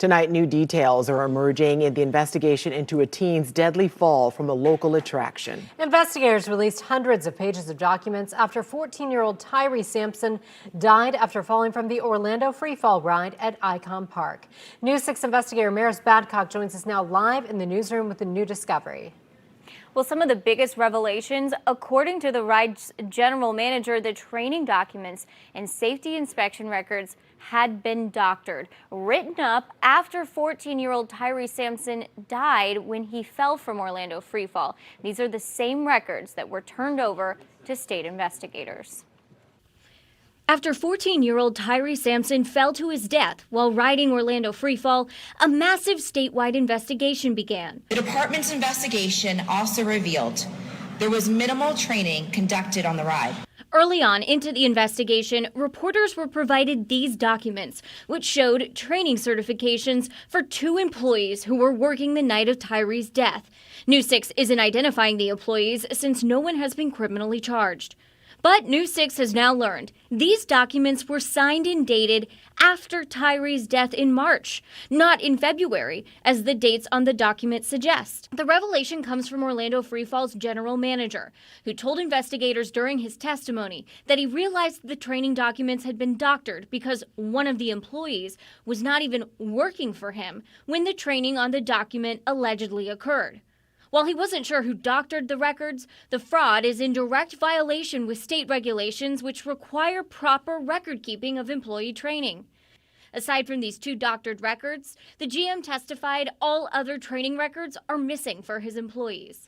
Tonight, new details are emerging in the investigation into a teen's deadly fall from a local attraction. Investigators released hundreds of pages of documents after 14-year-old Tyre Sampson died after falling from the Orlando FreeFall ride at Icon Park. News 6 investigator Maris Badcock joins us now live in the newsroom with a new discovery. Well, some of the biggest revelations, according to the ride's general manager, the training documents and safety inspection records had been doctored, written up after 14-year-old Tyre Sampson died when he fell from Orlando FreeFall. These are the same records that were turned over to state investigators. After 14-year-old Tyre Sampson fell to his death while riding Orlando FreeFall, a massive statewide investigation began. The department's investigation also revealed there was minimal training conducted on the ride. Early on into the investigation, reporters were provided these documents, which showed training certifications for 2 employees who were working the night of Tyre's death. News 6 isn't identifying the employees since no one has been criminally charged. But News 6 has now learned these documents were signed and dated after Tyre's death in March, not in February, as the dates on the document suggest. The revelation comes from Orlando FreeFall's general manager, who told investigators during his testimony that he realized the training documents had been doctored because one of the employees was not even working for him when the training on the document allegedly occurred. While he wasn't sure who doctored the records, the fraud is in direct violation with state regulations which require proper record-keeping of employee training. Aside from these 2 doctored records, the GM testified all other training records are missing for his employees.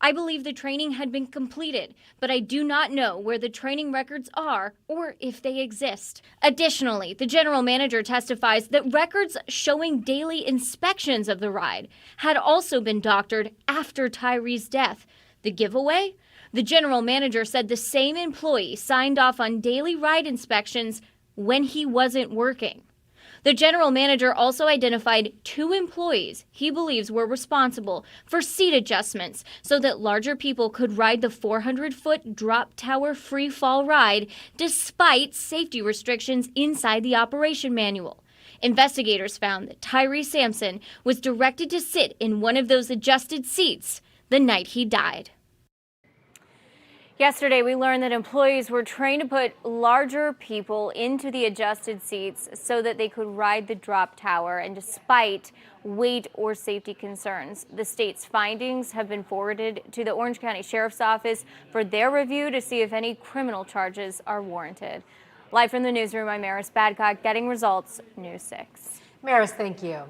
I believe the training had been completed, but I do not know where the training records are or if they exist. Additionally, the general manager testifies that records showing daily inspections of the ride had also been doctored after Tyre's death. The giveaway? The general manager said the same employee signed off on daily ride inspections when he wasn't working. The general manager also identified 2 employees he believes were responsible for seat adjustments so that larger people could ride the 400-foot drop tower free fall ride despite safety restrictions inside the operation manual. Investigators found that Tyre Sampson was directed to sit in one of those adjusted seats the night he died. Yesterday, we learned that employees were trained to put larger people into the adjusted seats so that they could ride the drop tower, and despite weight or safety concerns. The state's findings have been forwarded to the Orange County Sheriff's Office for their review to see if any criminal charges are warranted. Live from the newsroom, I'm Maris Badcock, getting results, News 6. Maris, thank you.